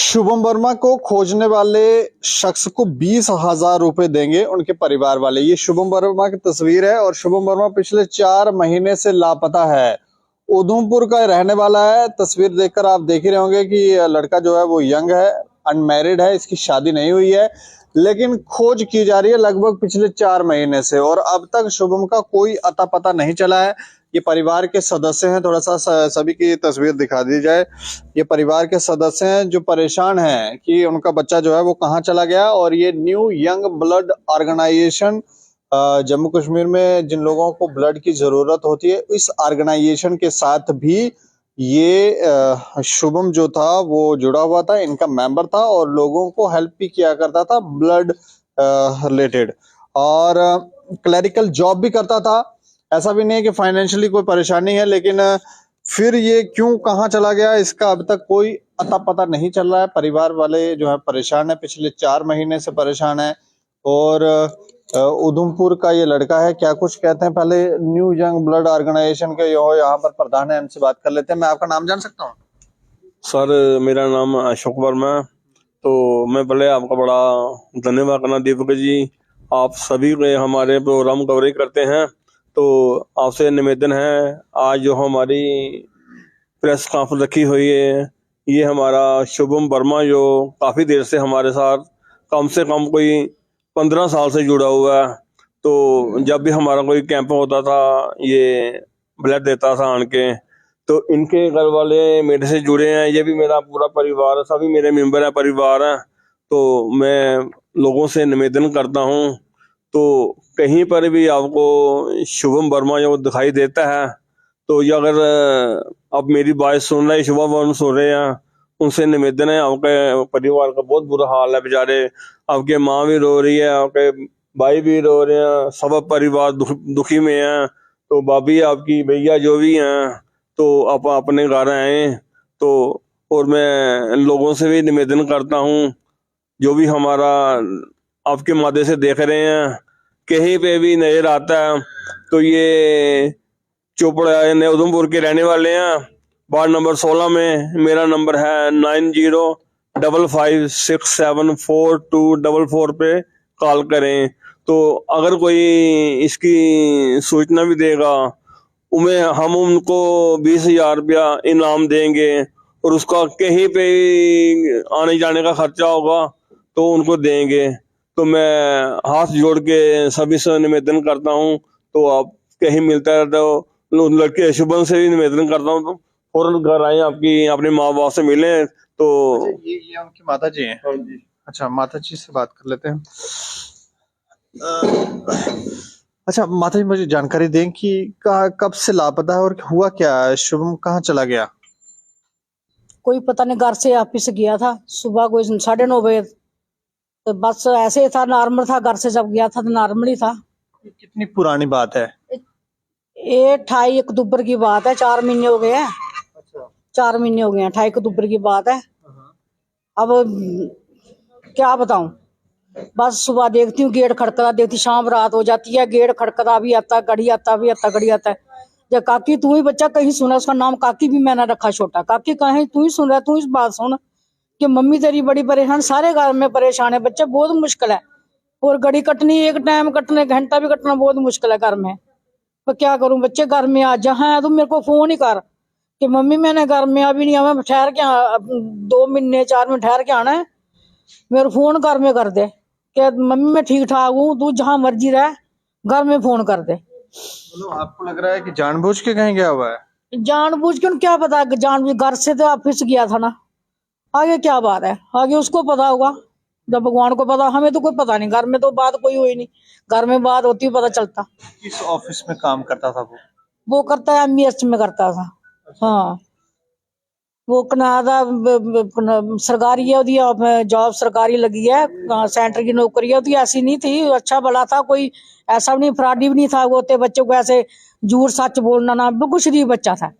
शुभम वर्मा को खोजने वाले शख्स को 20,000 रुपए देंगे उनके परिवार वाले। ये शुभम वर्मा की तस्वीर है और शुभम वर्मा पिछले 4 महीने से लापता है। उधमपुर का रहने वाला है। तस्वीर देखकर आप देख ही रहे होंगे कि लड़का जो है वो यंग है, अनमैरिड है, इसकी शादी नहीं हुई है, लेकिन खोज की जा रही है लगभग पिछले 4 महीने से और अब तक शुभम का कोई अता पता नहीं चला है। ये परिवार के सदस्य हैं, थोड़ा सा सभी की तस्वीर दिखा दी जाए। ये परिवार के सदस्य हैं जो परेशान हैं कि उनका बच्चा जो है वो कहाँ चला गया। और ये new young blood organisation, Jammu Kashmir में जिन लोगों को ब्लड की जरूरत होती है, इस ऑर्गेनाइजेशन के साथ भी ये शुभम जो था वो जुड़ा हुआ था, इनका मेंबर था और लोगों को हेल्प भी किया करता था ब्लड रिलेटेड, और क्लरिकल जॉब भी करता था। ऐसा भी नहीं है कि फाइनेंशियली कोई परेशानी है, लेकिन फिर ये क्यों कहाँ चला गया इसका अब तक कोई अता पता नहीं चल रहा है। परिवार वाले जो है परेशान है, पिछले 4 महीने से परेशान है। और उधमपुर का ये लड़का है, क्या कुछ कहते हैं पहले न्यू यंग ब्लड ऑर्गेनाइजेशन के यहाँ पर प्रधान है, इनसे बात कर लेते हैं। मैं आपका नाम जान सकता हूँ? सर, मेरा नाम अशोक वर्मा है। तो मैं पहले आपका बड़ा धन्यवाद करना दीपक जी, आप सभी के हमारे प्रोग्राम कवरेज करते हैं। तो आपसे निवेदन है, आज जो हमारी प्रेस कॉन्फ्रेंस रखी हुई है, ये हमारा शुभम वर्मा जो काफ़ी देर से हमारे साथ कम से कम कोई 15 साल से जुड़ा हुआ है। तो जब भी हमारा कोई कैंप होता था, ये ब्लड देता था आन के। तो इनके घर वाले मेरे से जुड़े हैं, ये भी मेरा पूरा परिवार है, सभी मेरे मेंबर है, परिवार है। तो मैं लोगों से निवेदन करता हूँ, तो कहीं पर भी आपको शुभम वर्मा जो दिखाई देता है, तो ये अगर आप मेरी बात सुन रहे, शुभम वर्मा सुन रहे हैं, उनसे निवेदन है, आपके परिवार का बहुत बुरा हाल है बेचारे। आपके माँ भी रो रही है, आपके भाई भी रो रहे हैं, सब परिवार दुखी में है। तो भाभी आपकी, भैया जो भी हैं, तो आप अपने घर आए। तो और मैं लोगों से भी निवेदन करता हूँ, जो भी हमारा आपके माध्यम से देख रहे हैं, कहीं पे भी नजर आता है तो ये चोपड़ा नए उधमपुर के रहने वाले हैं, वार्ड नंबर 16 में। मेरा नंबर है 9055674244 पे कॉल करें। तो अगर कोई इसकी सूचना भी देगा, हम उनको 20,000 रुपया इनाम देंगे और उसका कहीं पे आने जाने का खर्चा होगा तो उनको देंगे। तो मैं हाथ जोड़ के सभी से निवेदन करता हूँ, तो आप कहीं मिलता है तो लड़के शुभम से भी निवेदन करता हूँ, तो फौरन घर आए, आपकी अपने माँ बाप से मिले। तो ये उनकी माता जी हैं? हाँ जी। अच्छा, माता जी से बात कर लेते हैं। अच्छा माता जी, मुझे जानकारी दें कि कब से लापता है और हुआ क्या है, शुभम कहाँ चला गया? कोई पता नहीं, घर से ऑफिस गया था सुबह कोई 9:30 बजे, तो बस ऐसे ही था, नॉर्मल था। घर से जब गया था तो नॉर्मल ही था। कितनी पुरानी बात है? ये 28 अक्टूबर की बात है, 4 महीने हो गए हैं। अच्छा। 4 महीने हो गए हैं, 28 अक्टूबर की बात है। अब क्या बताऊं, बस सुबह देखती हूँ गेट खड़कता, देखती शाम रात हो जाती है, गेट खड़कता भी आता, घड़ी आता भी आता, घड़ी आता है। जब काकी तू ही बच्चा कहीं सुना, उसका नाम काकी भी मैंने रखा छोटा, काकी कहीं तू ही सुन रहा, तू इस बात सुन कि मम्मी तेरी बड़ी परेशान, सारे घर में परेशान है, बच्चा बहुत मुश्किल है। और घड़ी कटनी, एक टाइम कटने, घंटा भी कटना बहुत मुश्किल है घर में। तो क्या करूं बच्चे, घर में आ जहाँ है तो मेरे को फोन ही कर कि मम्मी मैंने घर में अभी नहीं आया, ठहर के 2 महीने 4 महीने ठहर के आना है, मेरे फोन घर में कर दे कि मम्मी मैं ठीक ठाक हूँ, तू जहाँ मर्जी रह, घर में फोन कर दे। मतलब आपको लग रहा है कि जानबूझ के कहीं गया हुआ है? जानबूझ के, क्या पता, जानबूझ, घर से तो ऑफिस गया था ना, आगे क्या बात है, आगे उसको पता होगा, जब भगवान को पता, हमें तो कोई पता नहीं, घर में तो बात कोई हुई नहीं, घर में बात होती पता चलता। किस ऑफिस में काम करता था वो करता है एमबीएस में करता था। हाँ, वो कनाडा सरकारी है, ਉਹਦੀ जॉब सरकारी लगी है, सेंटर की नौकरी है ਉਹਦੀ, ऐसी नहीं थी, अच्छा भला था, कोई ऐसा नहीं, फ्रॉडी भी नहीं था वो, ते बच्चों को ऐसे झूठ सच बोलना ना, बिल्कुल शरीफ बच्चा था।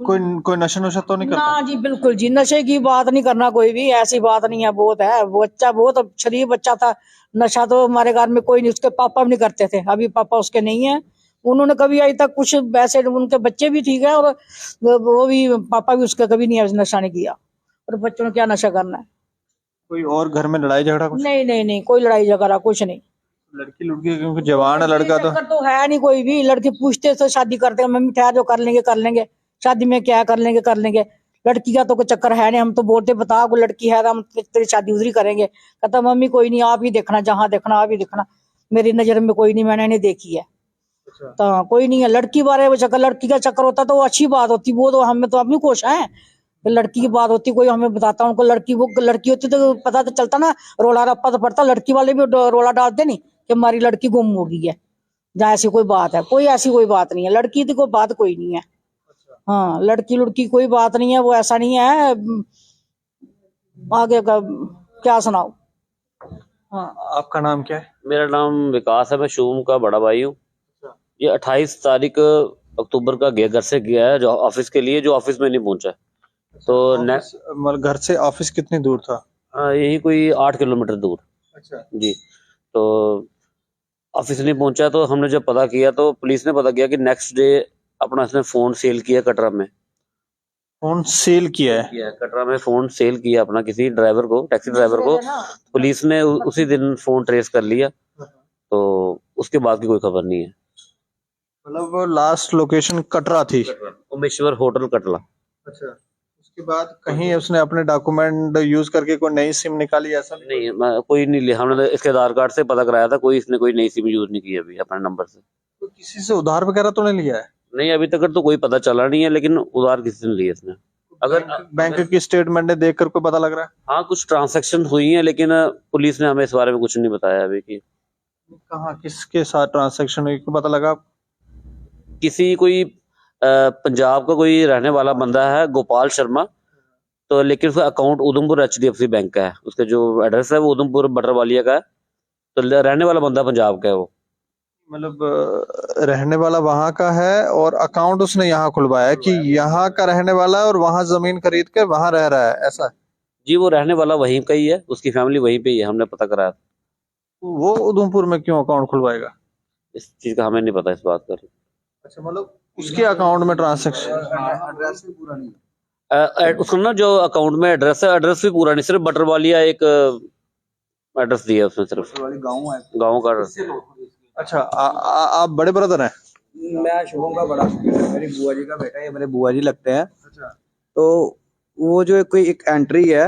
कोई नशा नुशा तो नहीं करता? ना जी, बिल्कुल जी, नशे की बात नहीं करना, कोई भी ऐसी बात नहीं है, बहुत है वो बच्चा, बहुत शरीफ बच्चा था। नशा तो हमारे घर में कोई नहीं, उसके पापा भी नहीं करते थे, अभी पापा उसके नहीं है, उन्होंने कभी आज तक कुछ वैसे, उनके बच्चे भी ठीक है और वो भी, पापा भी उसके कभी नहीं नशा नहीं किया। पर बच्चों ने क्या नशा करना है। कोई और घर में लड़ाई झगड़ा कुछ? नहीं नहीं नहीं, कोई लड़ाई झगड़ा कुछ नहीं। लड़की लुड़की क्योंकि जवान है लड़का तो। चक्कर तो है नहीं कोई भी। लड़के पूछते तो शादी करते हैं, मम्मी ठहर जो, कर लेंगे कर लेंगे, शादी में क्या कर लेंगे कर लेंगे। लड़की का तो कोई चक्कर है नहीं। हम तो बोलते बता कोई लड़की है तो हम तेरी शादी उधरी करेंगे। कहता मम्मी कोई नहीं, आप ही देखना, जहाँ देखना आप ही देखना, मेरी नजर में कोई नहीं, मैंने नहीं देखी है। तो कोई नहीं है लड़की बारे में चक्कर। लड़की का चक्कर होता तो वो अच्छी बात होती, वो तो हमें तो अपनी कोश है। लड़की की बात होती कोई हमें बताता, उनको लड़की, वो लड़की होती तो पता तो चलता ना, रोला रप्पा तो पड़ता। लड़की वाले भी रोला डालते नहीं कि हमारी लड़की गुम हो गई है, जहाँ ऐसी कोई बात है। कोई ऐसी कोई बात नहीं है, लड़की की कोई बात कोई नहीं है। हाँ, लड़की लुड़की कोई बात नहीं है, वो ऐसा नहीं है। आगे का क्या सुनाओ। हाँ, आपका नाम क्या है? मेरा नाम विकास है, मैं शुभम का बड़ा भाई हूँ। ये 28 तारीख अक्टूबर का गया, घर से गया है जो ऑफिस के लिए, जो ऑफिस में नहीं पहुंचा। तो मतलब घर से ऑफिस कितनी दूर था? यही कोई 8 किलोमीटर दूर। अच्छा। जी। तो ऑफिस नहीं पहुंचा, तो हमने जब पता किया तो पुलिस ने पता किया कि नेक्स्ट डे अपना इसने फोन सेल किया कटरा में। फोन सेल किया है? कटरा में फोन सेल किया अपना किसी ड्राइवर को, टैक्सी ड्राइवर को। पुलिस ने उसी दिन फोन ट्रेस कर लिया, तो उसके बाद की कोई खबर नहीं है। मतलब लास्ट लोकेशन कटरा थी? उमेश्वर होटल कटरा। अच्छा। उसके बाद कहीं उसने अपने डॉक्यूमेंट यूज करके कोई नई सिम निकाली ऐसा? नहीं, कोई नहीं लिया। हमने इसके आधार कार्ड से पता कराया था, कोई इसने कोई नई सिम यूज नहीं की अभी अपने नंबर से। तो किसी से उधार वगैरह तो नहीं लिया है? नहीं, अभी तक तो कोई पता चला नहीं है, लेकिन उधार किसी ने लिया इसने। अगर बैंक की स्टेटमेंट ने देखकर कोई पता लग रहा है? हाँ, कुछ ट्रांजैक्शन हुई है, लेकिन पुलिस ने हमें इस बारे में कुछ नहीं बताया अभी कि कहाँ किसके साथ ट्रांजैक्शन हुई को पता लगा? किसी कोई पंजाब का कोई रहने वाला बंदा है, गोपाल शर्मा। तो लेकिन उसका अकाउंट उधमपुर HDFC बैंक का है। उसका जो एड्रेस है वो उधमपुर बटरवालिया का है। तो रहने वाला बंदा पंजाब का है वो। मतलब रहने वाला वहां का है और अकाउंट उसने यहाँ खुलवाया है कि यहाँ का रहने वाला है और वहां जमीन खरीद के वहां रह रहा है, ऐसा है? जी, वो रहने वाला वहीं का ही है, उसकी फैमिली वहीं पे ही है, हमने पता कराया। वो उधमपुर में क्यों अकाउंट खुलवाएगा? इस चीज का हमें नहीं पता इस बात का। अच्छा, मतलब उसके अकाउंट में ट्रांजैक्शन एड्रेस भी पूरा नहीं? उसका ना जो अकाउंट में एड्रेस है, एड्रेस भी पूरा नहीं, सिर्फ बटरवालिया एक एड्रेस दिया उसने, सिर्फ गाँव का एड्रेस। अच्छा, आप बड़े ब्रदर हैं? मैं शुभम का बड़ा, मेरी बुआ जी का बेटा है, ये मेरे बुआ जी लगते हैं। अच्छा। तो वो जो कोई एक एंट्री है,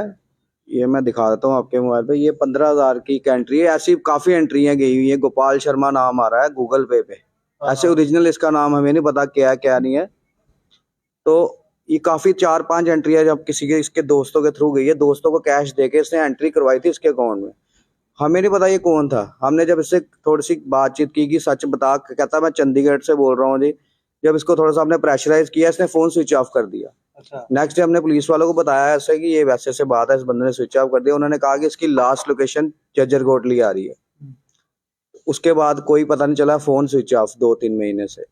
ये मैं दिखा देता हूँ आपके मोबाइल पे। ये 15,000 की एक एंट्री है। ऐसी काफी एंट्रियां गई हुई है। गोपाल शर्मा नाम आ रहा है गूगल पे। ऐसे ओरिजिनल इसका नाम हमें नहीं पता क्या है क्या नहीं है। तो ये काफी 4-5 एंट्रियां जब किसी के इसके दोस्तों के थ्रू गई है, दोस्तों को कैश देके इसने एंट्री करवाई थी इसके अकाउंट में। हमें नहीं पता ये कौन था। हमने जब इससे थोड़ी सी बातचीत की कि सच बता, कहता मैं चंडीगढ़ से बोल रहा हूँ जी। जब इसको थोड़ा सा हमने प्रेशराइज किया, इसने फोन स्विच ऑफ कर दिया। अच्छा। नेक्स्ट डे हमने पुलिस वालों को बताया ऐसे कि ये वैसे से बात है, इस बंदे ने स्विच ऑफ कर दिया। उन्होंने कहा कि इसकी लास्ट लोकेशन जज्जर कोटली आ रही है। उसके बाद कोई पता नहीं चला, फोन स्विच ऑफ 2-3 महीने से।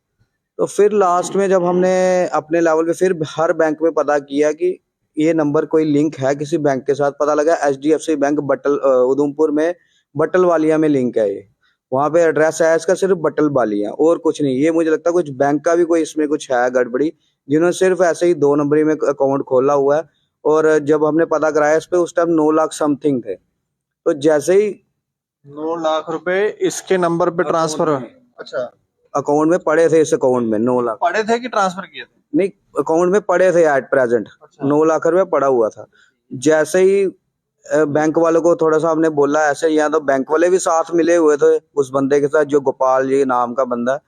तो फिर लास्ट में जब हमने अपने लेवल पे फिर हर बैंक में पता किया कि ये नंबर कोई लिंक है किसी बैंक के साथ, पता लगा HDFC बैंक उधमपुर में बटलवालिया में लिंक है। ये वहाँ पे एड्रेस है इसका सिर्फ बटलवालिया और कुछ नहीं। ये मुझे लगता है कुछ बैंक का भी कोई इसमें कुछ है गड़बड़ी, जिन्होंने सिर्फ ऐसे ही 2 नंबरी में अकाउंट खोला हुआ है। और जब हमने पता कराया इस पे, उस टाइम 9 लाख समथिंग थे। तो जैसे ही 9 लाख रुपए इसके नंबर पे ट्रांसफर हुए? अच्छा। अकाउंट में पड़े थे, इस अकाउंट में 9 लाख पड़े थे कि ट्रांसफर किए थे? नहीं, अकाउंट में पड़े थे एट प्रेजेंट। अच्छा। 9 लाख रुपए पड़ा हुआ था। जैसे ही बैंक वालों को थोड़ा सा हमने बोला ऐसे, यहाँ तो बैंक वाले भी साथ मिले हुए थे उस बंदे के साथ, जो गोपाल जी नाम का बंदा है।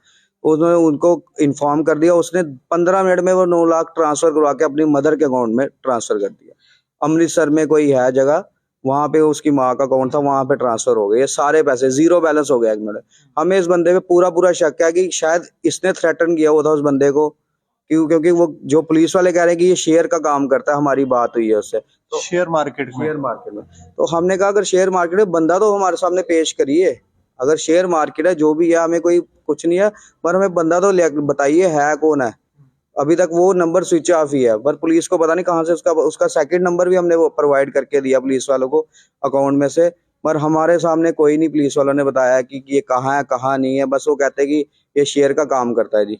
उन्होंने उनको इन्फॉर्म कर दिया। उसने 15 मिनट में वो 9 लाख ट्रांसफर करवा के अपनी मदर के अकाउंट में ट्रांसफर कर दिया। अमृतसर में कोई है जगह, वहां पे उसकी माँ का अकाउंट था, वहां पे ट्रांसफर हो गए ये सारे पैसे, जीरो बैलेंस हो गया एक मिनट। हमें इस बंदे पे पूरा शक है कि शायद इसने थ्रेटन किया हुआ था उस बंदे को, क्योंकि वो जो पुलिस वाले कह रहे हैं कि ये शेयर का काम करता है, हमारी बात हुई है उससे। तो शेयर मार्केट में तो हमने कहा अगर शेयर मार्केट में बंदा तो हमारे सामने पेश करिए। अगर शेयर मार्केट है जो भी है, हमें कोई कुछ नहीं है, पर हमें बंदा तो बताइए है कौन है। अभी तक वो नंबर स्विच ऑफ ही है, पर पुलिस को पता नहीं कहाँ से उसका सेकंड नंबर भी हमने वो प्रोवाइड करके दिया पुलिस वालों को अकाउंट में से, पर हमारे सामने कोई नहीं पुलिस वालों ने बताया कि ये कहाँ है कहाँ नहीं है। बस वो कहते हैं कि ये शेयर का काम करता है जी।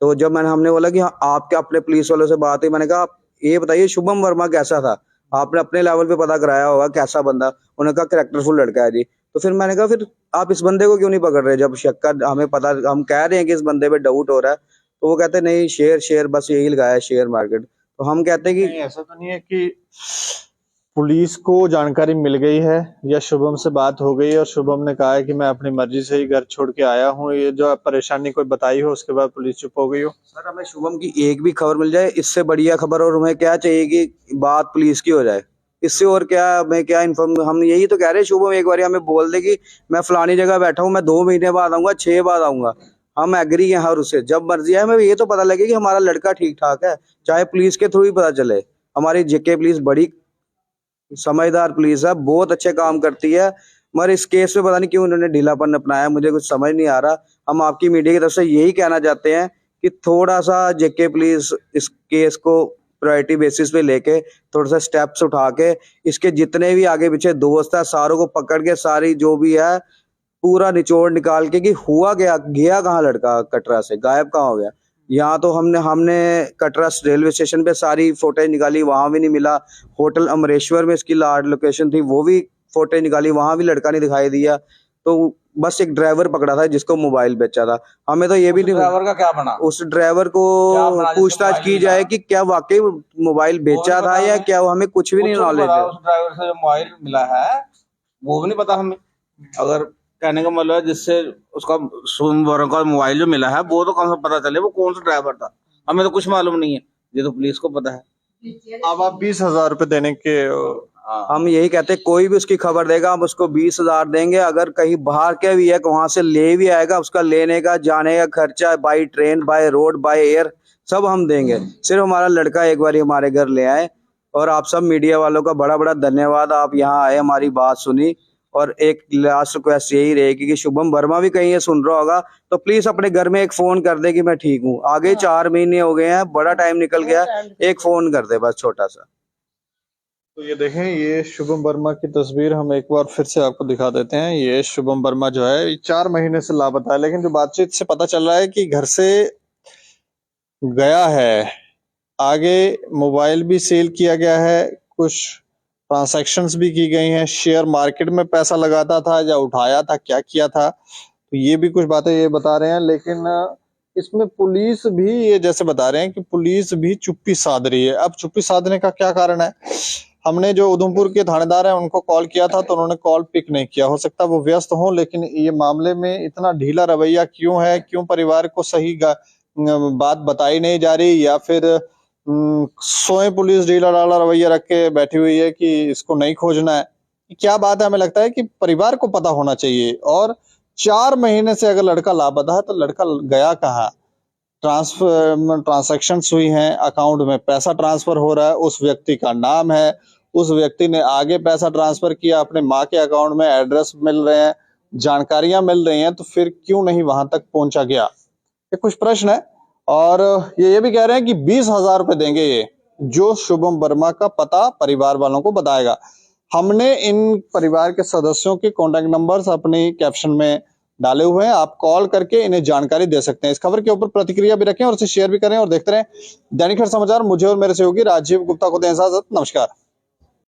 तो जब हमने बोला कि हाँ आपके अपने पुलिस वालों से बात हुई, मैंने कहा आप ये बताइए शुभम वर्मा कैसा था। आपने अपने लेवल पे पता कराया होगा कैसा बंदा, उन्होंने कहा कैरेक्टरफुल लड़का है जी। तो फिर मैंने कहा फिर आप इस बंदे को क्यों नहीं पकड़ रहे, जब शक का हमें पता, हम कह रहे हैं कि इस बंदे पे डाउट हो रहा है, तो वो कहते नहीं शेयर शेयर बस यही लगाया है, शेयर मार्केट। तो हम कहते हैं कि नहीं, ऐसा तो नहीं है कि पुलिस को जानकारी मिल गई है या शुभम से बात हो गई है और शुभम ने कहा है कि मैं अपनी मर्जी से ही घर छोड़ के आया हूँ, ये जो परेशानी कोई बताई हो उसके बाद पुलिस चुप हो गई हो? सर हमें शुभम की एक भी खबर मिल जाए इससे बढ़िया खबर, और हमें क्या चाहिए कि बात पुलिस की हो जाए, इससे और क्या हमें क्या इन्फॉर्म, हम यही तो कह रहे हैं शुभम एक बार हमें बोल दे कि मैं फलानी जगह बैठा हूँ, मैं 2 महीने बाद आऊंगा, 6 बाद आऊंगा, हम एग्री हैं हर उससे, जब मर्जी है हमें ये तो पता लगे कि हमारा लड़का ठीक ठाक है, चाहे पुलिस के थ्रू ही पता चले। हमारी जेके पुलिस बड़ी समझदार पुलिस है, बहुत अच्छे काम करती है, मगर इस केस में पता नहीं क्यों उन्होंने ढीलापन अपनाया, मुझे कुछ समझ नहीं आ रहा। हम आपकी मीडिया की तरफ से यही कहना चाहते हैं कि थोड़ा सा जेके पुलिस इस केस को प्रायोरिटी बेसिस पे लेके थोड़ा सा स्टेप्स उठा के इसके जितने भी आगे पीछे दोस्त है सारों को पकड़ के सारी जो भी है पूरा निचोड़ निकाल के कि हुआ गया कहाँ लड़का, कटरा से गायब कहाँ हो गया। यहाँ तो हमने कटरा रेलवे स्टेशन पे सारी फोटेज निकाली, वहां भी नहीं मिला। होटल अमरेश्वर में इसकी लोकेशन थी, वो भी फोटेज निकाली, वहां भी लड़का नहीं दिखाई दिया। तो बस एक ड्राइवर पकड़ा था जिसको मोबाइल बेचा था। हमें तो ये भी नहीं, ड्राइवर का क्या बना, उस ड्राइवर को क्या बना जिसको पूछताछ मोबाइल की मिला? जाए कि क्या वाकई मोबाइल बेचा था या क्या, हमें कुछ भी नहीं नॉलेज है। उस ड्राइवर से जो मोबाइल मिला है वो भी नहीं पता हमें। अगर कहने का मतलब है जिससे उसका सोमवार का मोबाइल जो मिला है वो तो कम से पता चले वो कौन सा ड्राइवर था, हमें तो कुछ मालूम नहीं है, ये तो पुलिस को पता है। अब आप 20,000 रुपए देने के हम यही कहते हैं कोई भी उसकी खबर देगा हम उसको 20,000 देंगे, अगर कहीं बाहर के भी है वहां से ले भी आएगा, उसका लेने का जाने का खर्चा by train by road by air सब हम देंगे, सिर्फ हमारा लड़का एक बार हमारे घर ले आए। और आप सब मीडिया वालों का बड़ा बड़ा धन्यवाद, आप यहाँ आए हमारी बात सुनी। और एक लास्ट रिक्वेस्ट यही रहेगी कि शुभम वर्मा भी कहीं ये सुन रहा होगा तो प्लीज अपने घर में एक फोन कर दे कि मैं ठीक हूँ, आगे 4 महीने हो गए हैं, बड़ा टाइम निकल गया, एक फोन कर दे बस छोटा सा। तो ये देखें, ये शुभम वर्मा की तस्वीर हम एक बार फिर से आपको दिखा देते हैं। ये शुभम वर्मा जो है 4 महीने से लापता है, लेकिन जो बातचीत से पता चल रहा है कि घर से गया है, आगे मोबाइल भी सेल किया गया है, कुछ ट्रांजैक्शंस भी की गई हैं, शेयर मार्केट में पैसा लगाता था या उठाया था, क्या किया था, तो ये भी कुछ बातें ये बता रहे हैं। लेकिन इसमें पुलिस भी ये जैसे बता रहे हैं कि पुलिस भी चुप्पी साध रही है। अब चुप्पी साधने का क्या कारण है? हमने जो उधमपुर के थानेदार हैं उनको कॉल किया था तो उन्होंने कॉल पिक नहीं किया, हो सकता है वो व्यस्त हो, लेकिन ये मामले में इतना ढीला रवैया क्यों है, क्यों परिवार को सही बात बताई नहीं जा रही, या फिर सोए पुलिस ढीला ढाला रवैया रख के बैठी हुई है कि इसको नहीं खोजना है, क्या बात है? हमें लगता है कि परिवार को पता होना चाहिए। और 4 महीने से अगर लड़का लापता है तो लड़का गया कहाँ? ट्रांसैक्शन हुई हैं, अकाउंट में पैसा ट्रांसफर हो रहा है, उस व्यक्ति का नाम है, उस व्यक्ति ने आगे पैसा ट्रांसफर किया, अपने माँ के अकाउंट में एड्रेस मिल रहे हैं, जानकारियां मिल रही हैं, तो फिर क्यों नहीं वहां तक पहुंचा गया? ये कुछ प्रश्न है। और ये भी कह रहे हैं कि 20,000 रुपए देंगे ये जो शुभम वर्मा का पता परिवार वालों को बताएगा। हमने इन परिवार के सदस्यों के कॉन्टेक्ट नंबर्स अपनी कैप्शन में डाले हुए हैं, आप कॉल करके इन्हें जानकारी दे सकते हैं। इस खबर के ऊपर प्रतिक्रिया भी रखें और इसे शेयर भी करें और देखते रहें दैनिक खबर समाचार। मुझे और मेरे सहयोगी राजीव गुप्ता को दें इजाजत। नमस्कार।